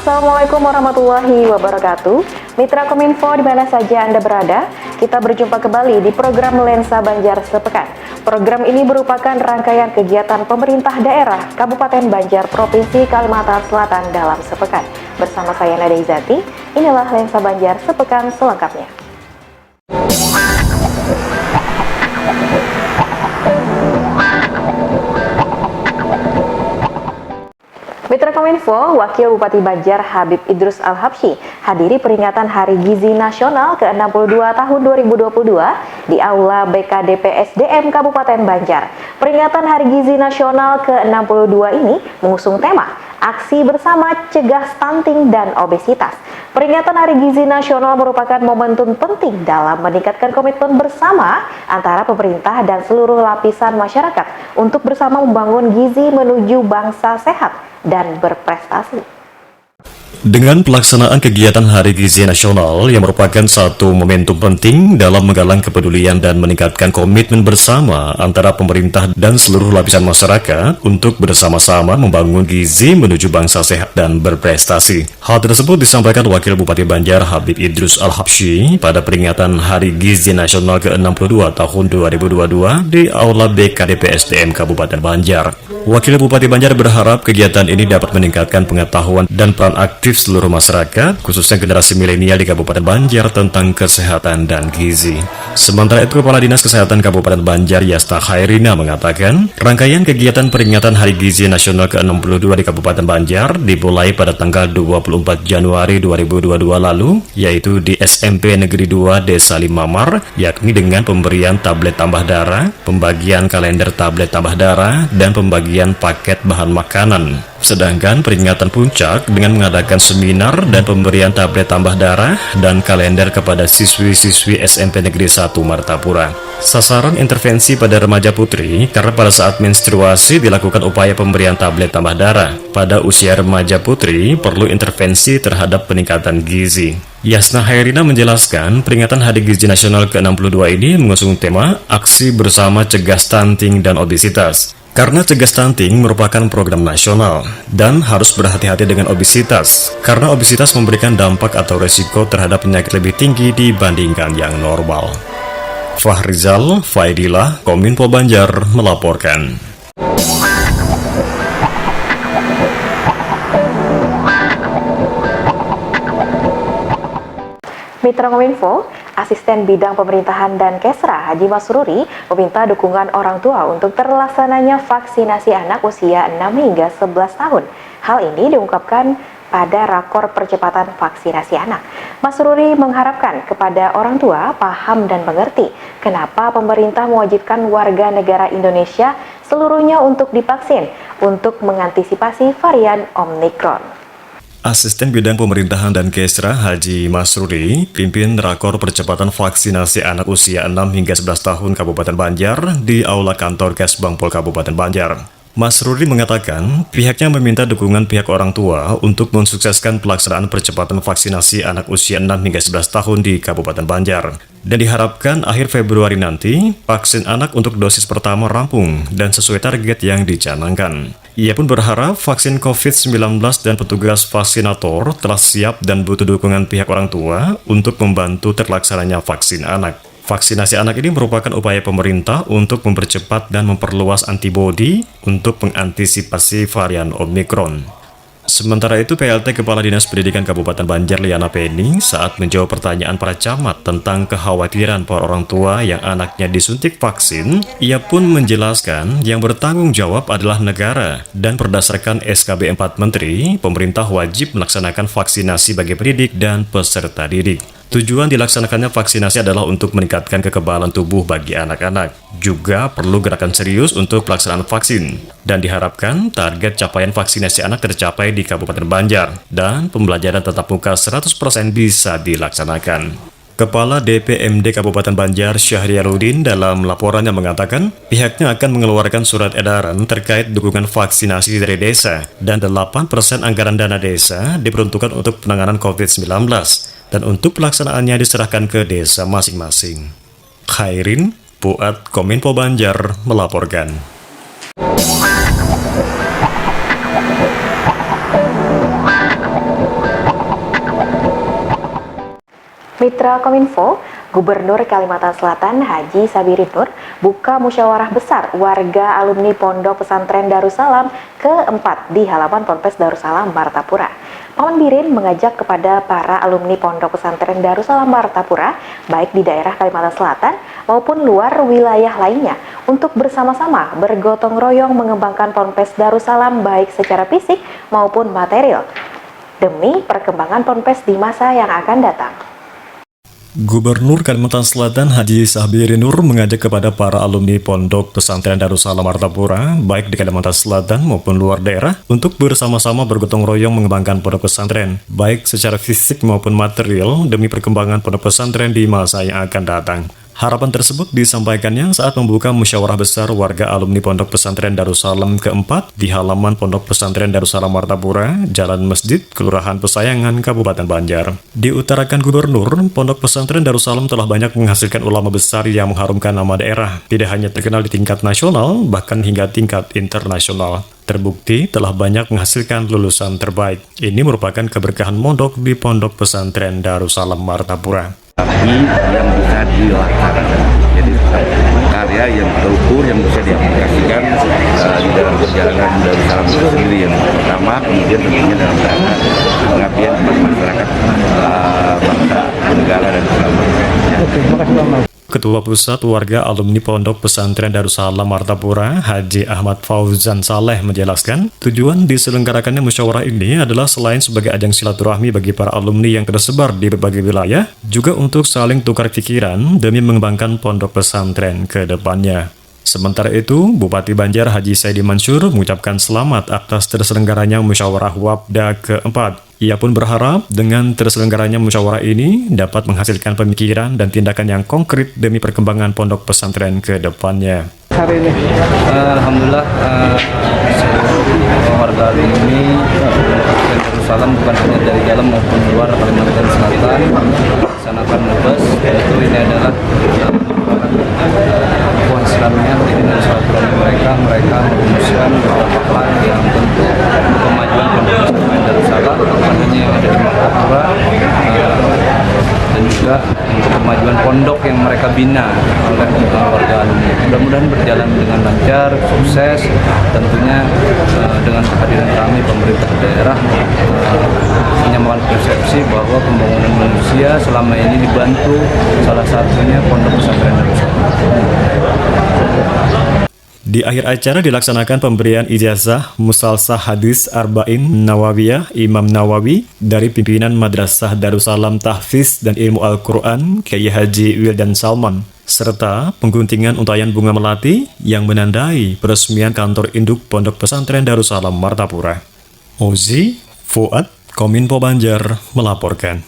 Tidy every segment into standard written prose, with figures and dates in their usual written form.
Assalamualaikum warahmatullahi wabarakatuh. Mitra Kominfo di mana saja Anda berada, kita berjumpa kembali di program Lensa Banjar Sepekan. Program ini merupakan rangkaian kegiatan pemerintah daerah Kabupaten Banjar Provinsi Kalimantan Selatan dalam sepekan. Bersama saya Nada Izati, inilah Lensa Banjar Sepekan selengkapnya. Mitra Kominfo, Wakil Bupati Banjar Habib Idrus Al-Habsyi hadiri peringatan Hari Gizi Nasional ke-62 tahun 2022 di Aula BKDP SDM Kabupaten Banjar. Peringatan Hari Gizi Nasional ke-62 ini mengusung tema Aksi Bersama Cegah Stunting dan Obesitas. Peringatan Hari Gizi Nasional merupakan momentum penting dalam meningkatkan komitmen bersama antara pemerintah dan seluruh lapisan masyarakat untuk bersama membangun gizi menuju bangsa sehat dan berprestasi. Dengan pelaksanaan kegiatan Hari Gizi Nasional yang merupakan satu momentum penting dalam menggalang kepedulian dan meningkatkan komitmen bersama antara pemerintah dan seluruh lapisan masyarakat untuk bersama-sama membangun gizi menuju bangsa sehat dan berprestasi. Hal tersebut disampaikan Wakil Bupati Banjar Habib Idrus Al-Habsyi pada peringatan Hari Gizi Nasional ke-62 tahun 2022 di Aula BKDP SDM Kabupaten Banjar. Wakil Bupati Banjar berharap kegiatan ini dapat meningkatkan pengetahuan dan peran aktif seluruh masyarakat, khususnya generasi milenial di Kabupaten Banjar tentang kesehatan dan gizi. Sementara itu, Kepala Dinas Kesehatan Kabupaten Banjar Yasna Khairina mengatakan, rangkaian kegiatan peringatan Hari Gizi Nasional ke-62 di Kabupaten Banjar dimulai pada tanggal 24 Januari 2022 lalu, yaitu di SMP Negeri 2 Desa Limamar, yakni dengan pemberian tablet tambah darah, pembagian kalender tablet tambah darah, dan pembagian paket bahan makanan. Sedangkan peringatan puncak dengan mengadakan seminar dan pemberian tablet tambah darah dan kalender kepada siswi-siswi SMP Negeri 1 Martapura. Sasaran intervensi pada remaja putri karena pada saat menstruasi dilakukan upaya pemberian tablet tambah darah. Pada usia remaja putri perlu intervensi terhadap peningkatan gizi. Yasna Khairina menjelaskan peringatan Hari Gizi Nasional ke-62 ini mengusung tema Aksi Bersama Cegah Stunting dan Obesitas. Karena cegah stunting merupakan program nasional dan harus berhati-hati dengan obesitas, karena obesitas memberikan dampak atau resiko terhadap penyakit lebih tinggi dibandingkan yang normal. Fahrizal Faidillah, Kominfo Banjar melaporkan. Mitra Kominfo, Asisten Bidang Pemerintahan dan Kesra Haji Masruri meminta dukungan orang tua untuk terlaksananya vaksinasi anak usia 6 hingga 11 tahun. Hal ini diungkapkan pada Rakor Percepatan Vaksinasi Anak. Masruri mengharapkan kepada orang tua paham dan mengerti kenapa pemerintah mewajibkan warga negara Indonesia seluruhnya untuk divaksin untuk mengantisipasi varian Omikron. Asisten Bidang Pemerintahan dan Kesra Haji Masruri pimpin Rakor Percepatan Vaksinasi Anak Usia 6 hingga 11 tahun Kabupaten Banjar di Aula Kantor Kesbangpol Kabupaten Banjar. Masruri mengatakan pihaknya meminta dukungan pihak orang tua untuk mensukseskan pelaksanaan percepatan vaksinasi anak usia 6 hingga 11 tahun di Kabupaten Banjar. Dan diharapkan akhir Februari nanti, vaksin anak untuk dosis pertama rampung dan sesuai target yang dicanangkan. Ia pun berharap vaksin COVID-19 dan petugas vaksinator telah siap dan butuh dukungan pihak orang tua untuk membantu terlaksananya vaksin anak. Vaksinasi anak ini merupakan upaya pemerintah untuk mempercepat dan memperluas antibodi untuk mengantisipasi varian Omikron. Sementara itu, PLT Kepala Dinas Pendidikan Kabupaten Banjar Liana Penny saat menjawab pertanyaan para camat tentang kekhawatiran para orang tua yang anaknya disuntik vaksin, ia pun menjelaskan yang bertanggung jawab adalah negara dan berdasarkan SKB 4 Menteri, pemerintah wajib melaksanakan vaksinasi bagi pendidik dan peserta didik. Tujuan dilaksanakannya vaksinasi adalah untuk meningkatkan kekebalan tubuh bagi anak-anak. Juga perlu gerakan serius untuk pelaksanaan vaksin. Dan diharapkan target capaian vaksinasi anak tercapai di Kabupaten Banjar dan pembelajaran tatap muka 100% bisa dilaksanakan. Kepala DPMD Kabupaten Banjar Syahriarudin dalam laporannya mengatakan pihaknya akan mengeluarkan surat edaran terkait dukungan vaksinasi dari desa dan 8% anggaran dana desa diperuntukkan untuk penanganan COVID-19 dan untuk pelaksanaannya diserahkan ke desa masing-masing. Khairin Puat Kominfo Banjar melaporkan. Mitra Kominfo, Gubernur Kalimantan Selatan Haji Sabirin Nur buka musyawarah besar warga alumni Pondok Pesantren Darussalam keempat di halaman Ponpes Darussalam Martapura. Maman Birin mengajak kepada para alumni Pondok Pesantren Darussalam Martapura, baik di daerah Kalimantan Selatan maupun luar wilayah lainnya, untuk bersama-sama bergotong royong mengembangkan Ponpes Darussalam baik secara fisik maupun material, demi perkembangan Ponpes di masa yang akan datang. Gubernur Kalimantan Selatan Haji Sabirin Nur mengajak kepada para alumni Pondok Pesantren Darussalam Martapura, baik di Kalimantan Selatan maupun luar daerah, untuk bersama-sama bergotong royong mengembangkan pondok pesantren, baik secara fisik maupun material, demi perkembangan pondok pesantren di masa yang akan datang. Harapan tersebut disampaikannya saat membuka musyawarah besar warga alumni Pondok Pesantren Darussalam keempat di halaman Pondok Pesantren Darussalam Martapura, Jalan Masjid, Kelurahan Pesayangan, Kabupaten Banjar. Diutarakan Gubernur, Pondok Pesantren Darussalam telah banyak menghasilkan ulama besar yang mengharumkan nama daerah, tidak hanya terkenal di tingkat nasional, bahkan hingga tingkat internasional. Terbukti telah banyak menghasilkan lulusan terbaik. Ini merupakan keberkahan mondok di Pondok Pesantren Darussalam Martapura. Tapi yang bisa dilaksanakan, jadi karya yang terukur yang bisa diaplikasikan di dalam perjalanan Darussalam itu sendiri, yang pertama, kemudian tentunya dalam rangka pengabdian masyarakat, bangsa, negara, dan selama. Ketua Pusat Warga Alumni Pondok Pesantren Darussalam Martapura, Haji Ahmad Fauzan Saleh menjelaskan, tujuan diselenggarakannya musyawarah ini adalah selain sebagai ajang silaturahmi bagi para alumni yang tersebar di berbagai wilayah, juga untuk saling tukar pikiran demi mengembangkan pondok pesantren ke depannya. Sementara itu, Bupati Banjar Haji Saidi Mansur mengucapkan selamat atas terselenggaranya musyawarah WAPDA keempat. Ia pun berharap dengan terselenggaranya musyawarah ini dapat menghasilkan pemikiran dan tindakan yang konkret demi perkembangan pondok pesantren ke depannya. Hari ini, alhamdulillah, warga alumni Darussalam bukan hanya dari dalam maupun luar Kalimantan Selatan melaksanakan mubas, yaitu ini adalah Islamnya dengan silaturahmi mereka merumuskan beberapa hal yang tentu kemajuan pondok pesantren Darussalam, bukan hanya yang ada di Martapura, dan juga untuk kemajuan pondok yang mereka bina oleh warga alumni. Mudah-mudahan berjalan dengan lancar, sukses. Tentunya dengan kehadiran kami pemerintah daerah menyamakan persepsi bahwa pembangunan manusia selama ini dibantu salah satunya pondok pesantren Darussalam. Di akhir acara dilaksanakan pemberian ijazah Musalsah Hadis Arba'in Nawawiyah Imam Nawawi dari pimpinan Madrasah Darussalam Tahfiz dan Ilmu Al-Quran Kiai Haji Wildan Salman, serta pengguntingan untayan bunga melati yang menandai peresmian kantor induk Pondok Pesantren Darussalam Martapura. Ozi Fuad, Kominfo Banjar melaporkan.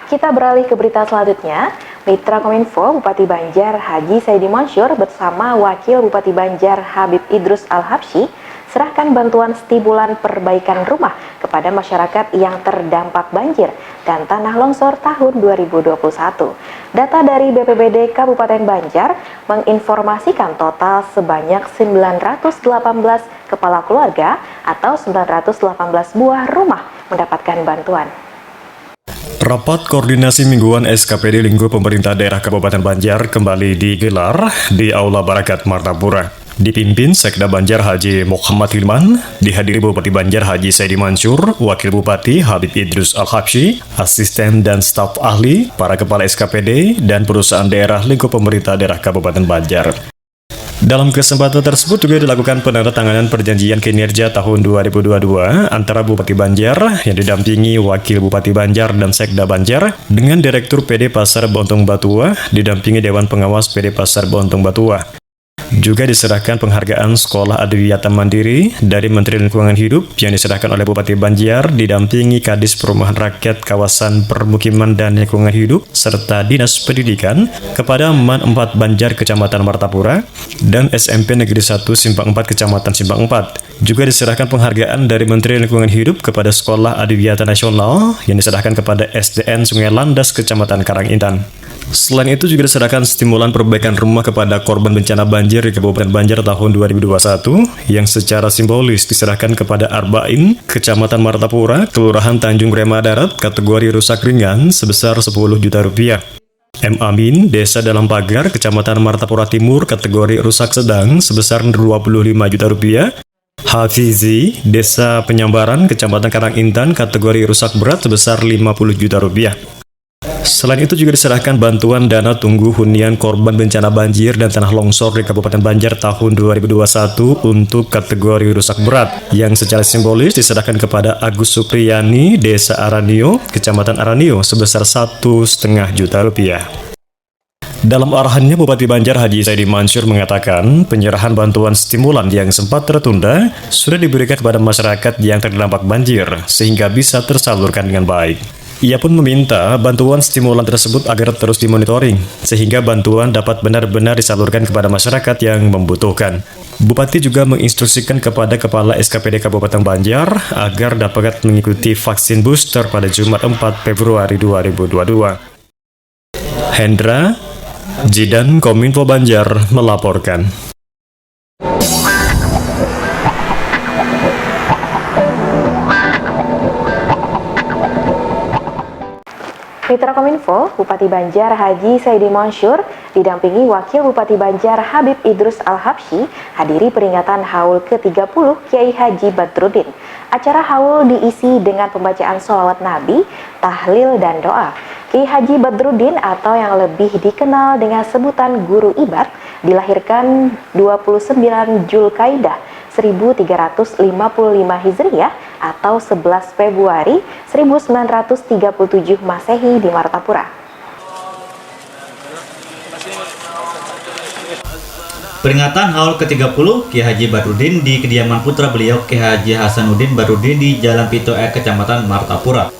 Kita beralih ke berita selanjutnya. Mitra Kominfo Bupati Banjar Haji Saidi Mansur bersama Wakil Bupati Banjar Habib Idrus Al-Habsyi serahkan bantuan stimulan perbaikan rumah kepada masyarakat yang terdampak banjir dan tanah longsor tahun 2021. Data dari BPBD Kabupaten Banjar menginformasikan total sebanyak 918 kepala keluarga atau 918 buah rumah mendapatkan bantuan. Rapat koordinasi mingguan SKPD Lingkup Pemerintah Daerah Kabupaten Banjar kembali digelar di Aula Barakat Martapura. Dipimpin Sekda Banjar Haji Muhammad Hilman, dihadiri Bupati Banjar Haji Saidi Mansur, Wakil Bupati Habib Idrus Al-Habsyi, asisten dan staf ahli, para kepala SKPD, dan perusahaan daerah lingkup pemerintah daerah Kabupaten Banjar. Dalam kesempatan tersebut juga dilakukan penandatanganan perjanjian kinerja tahun 2022 antara Bupati Banjar yang didampingi Wakil Bupati Banjar dan Sekda Banjar dengan Direktur PD Pasar Bontong Batua didampingi Dewan Pengawas PD Pasar Bontong Batua. Juga diserahkan penghargaan Sekolah Adwiyata Mandiri dari Menteri Lingkungan Hidup yang diserahkan oleh Bupati Banjar didampingi Kadis Perumahan Rakyat Kawasan Permukiman dan Lingkungan Hidup serta Dinas Pendidikan kepada Man 4 Banjar Kecamatan Martapura dan SMP Negeri 1 Simpang 4 Kecamatan Simpang 4. Juga diserahkan penghargaan dari Menteri Lingkungan Hidup kepada Sekolah Adwiyata Nasional yang diserahkan kepada SDN Sungai Landas Kecamatan Karangintan. Selain itu juga diserahkan stimulan perbaikan rumah kepada korban bencana banjir di Kabupaten Banjar tahun 2021 yang secara simbolis diserahkan kepada Arba'in, Kecamatan Martapura, Kelurahan Tanjung Rema Darat, kategori rusak ringan sebesar 10 juta rupiah. M. Amin, Desa Dalam Pagar, Kecamatan Martapura Timur, kategori rusak sedang sebesar 25 juta rupiah. Hafizi, Desa Penyambaran, Kecamatan Karangintan, kategori rusak berat sebesar 50 juta rupiah. Selain itu juga diserahkan bantuan dana tunggu hunian korban bencana banjir dan tanah longsor di Kabupaten Banjar tahun 2021 untuk kategori rusak berat yang secara simbolis diserahkan kepada Agus Supriyani, Desa Aranio, Kecamatan Aranio sebesar 1,5 juta rupiah. Dalam arahannya, Bupati Banjar Haji Saidi Mansur mengatakan penyerahan bantuan stimulan yang sempat tertunda sudah diberikan kepada masyarakat yang terdampak banjir sehingga bisa tersalurkan dengan baik. Ia pun meminta bantuan stimulan tersebut agar terus dimonitoring, sehingga bantuan dapat benar-benar disalurkan kepada masyarakat yang membutuhkan. Bupati juga menginstruksikan kepada Kepala SKPD Kabupaten Banjar agar dapat mengikuti vaksin booster pada Jumat 4 Februari 2022. Hendra, Jidan Kominfo Banjar melaporkan. Mitra Kominfo, Bupati Banjar Haji Saidi Mansur didampingi Wakil Bupati Banjar Habib Idrus Al-Habsyi hadiri peringatan Haul ke-30 Kiai Haji Badruddin. Acara haul diisi dengan pembacaan sholawat Nabi, tahlil dan doa. Kiai Haji Badruddin atau yang lebih dikenal dengan sebutan Guru Ibad dilahirkan 29 Zulkaidah 1355 Hijriah atau 11 Februari 1937 Masehi di Martapura. Peringatan Haul ke-30 Kiai Haji Badruddin di kediaman putra beliau Kiai Haji Hasanuddin Badruddin di Jalan Pito Air, Kecamatan Martapura.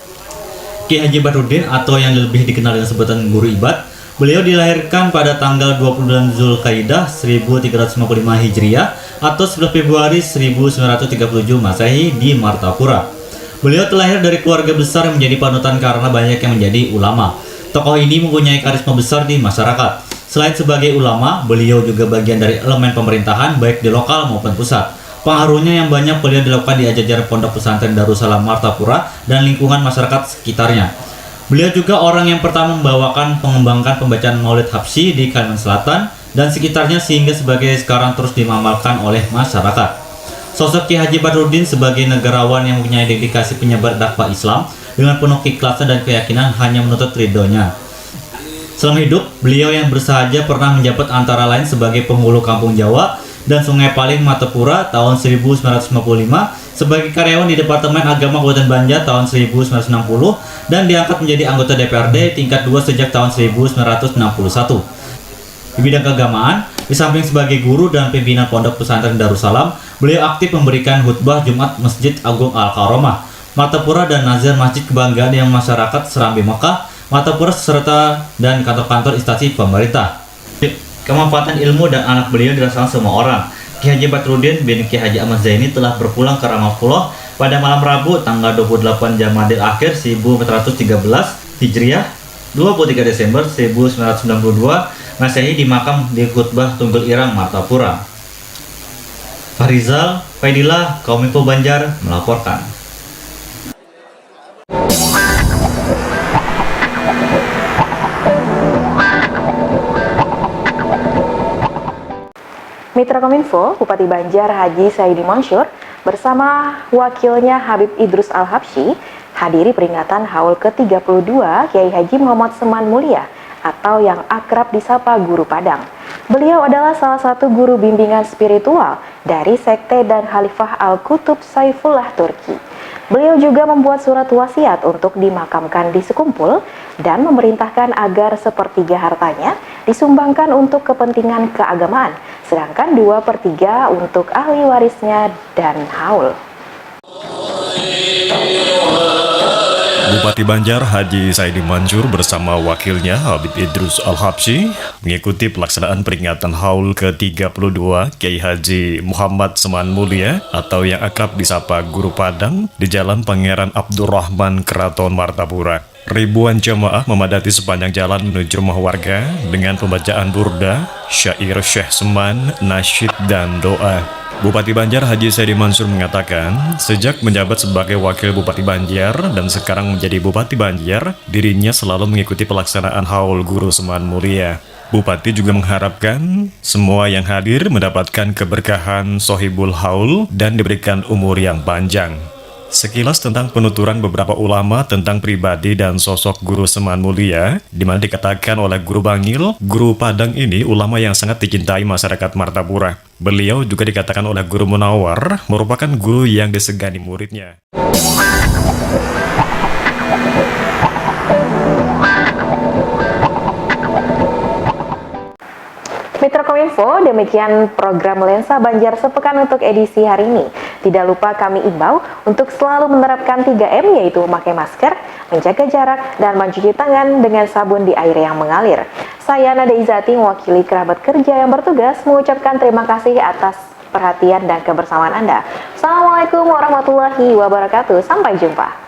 Kiai Haji Badruddin atau yang lebih dikenal dengan sebutan Guru Ibad, beliau dilahirkan pada tanggal 29 Zulkaidah 1355 Hijriah atau 11 Februari 1937 Masehi di Martapura. Beliau terlahir dari keluarga besar yang menjadi panutan karena banyak yang menjadi ulama. Tokoh ini mempunyai karisma besar di masyarakat. Selain sebagai ulama, beliau juga bagian dari elemen pemerintahan baik di lokal maupun pusat. Pengaruhnya yang banyak beliau dilakukan di jajaran Pondok Pesantren Darussalam Martapura dan lingkungan masyarakat sekitarnya. Beliau juga orang yang pertama membawakan pengembangkan pembacaan Maulid Habsyi di Kalimantan Selatan dan sekitarnya sehingga sebagai sekarang terus diamalkan oleh masyarakat. Sosok Kiai Haji Badruddin sebagai negarawan yang mempunyai dedikasi penyebar dakwah Islam dengan penuh keikhlasan dan keyakinan hanya menuntut ridhonya. Selama hidup, beliau yang bersahaja pernah menjabat antara lain sebagai penghulu Kampung Jawa dan Sungai Paling Martapura tahun 1955, sebagai karyawan di Departemen Agama Kabupaten Banjar tahun 1960 dan diangkat menjadi anggota DPRD tingkat 2 sejak tahun 1961. Di bidang keagamaan, di samping sebagai guru dan pimpinan Pondok Pesantren Darussalam, beliau aktif memberikan khutbah Jumat Masjid Agung Al-Karomah, Martapura dan nazir Masjid Kebanggaan yang masyarakat Serambi Mekah, Martapura serta dan kantor-kantor instansi pemerintah. Kemanfaatan ilmu dan anak beliau dirasakan semua orang. Kiai Haji Badruddin bin Kiai Haji Ahmad Zaini telah berpulang ke Ramapullah pada malam Rabu tanggal 28 Jamadil Akhir 1413 Hijriah 23 Desember 1992 Masehi di makam di Khutbah Tunggul Irang Martapura. Farizal Faidillah, Kominfo Banjar melaporkan. Mitra Kominfo, Bupati Banjar Haji Saidi Mansur bersama wakilnya Habib Idrus Al-Habsyi hadiri peringatan Haul ke-32 Kiai Haji Muhammad Seman Mulia atau yang akrab disapa Guru Padang. Beliau adalah salah satu guru bimbingan spiritual dari Sekte dan Khalifah Al-Qutub Saifullah Turki. Beliau juga membuat surat wasiat untuk dimakamkan di Sekumpul dan memerintahkan agar sepertiga hartanya disumbangkan untuk kepentingan keagamaan, sedangkan 2/3 untuk ahli warisnya dan haul. Bupati Banjar Haji Saidi Mansur bersama wakilnya Habib Idrus Al-Habsyi mengikuti pelaksanaan peringatan Haul ke-32 Kiai Haji Muhammad Seman Mulia atau yang akrab disapa Guru Padang di Jalan Pangeran Abdurrahman, Keraton Martapura. Ribuan jemaah memadati sepanjang jalan menuju rumah warga dengan pembacaan burda, syair Syekh Seman, nasyid, dan doa. Bupati Banjar Haji Saidi Mansur mengatakan, sejak menjabat sebagai wakil Bupati Banjar dan sekarang menjadi Bupati Banjar, dirinya selalu mengikuti pelaksanaan Haul Guru Seman Mulia. Bupati juga mengharapkan semua yang hadir mendapatkan keberkahan Sohibul Haul dan diberikan umur yang panjang. Sekilas tentang penuturan beberapa ulama tentang pribadi dan sosok Guru Seman Mulia, di mana dikatakan oleh Guru Bangil, Guru Padang ini ulama yang sangat dicintai masyarakat Martapura. Beliau juga dikatakan oleh Guru Munawar merupakan guru yang disegani muridnya. Mitra Kominfo, demikian program Lensa Banjar sepekan untuk edisi hari ini. Tidak lupa kami imbau untuk selalu menerapkan 3M, yaitu memakai masker, menjaga jarak, dan mencuci tangan dengan sabun di air yang mengalir. Saya Nada Izati, mewakili kerabat kerja yang bertugas, mengucapkan terima kasih atas perhatian dan kebersamaan Anda. Assalamualaikum warahmatullahi wabarakatuh. Sampai jumpa.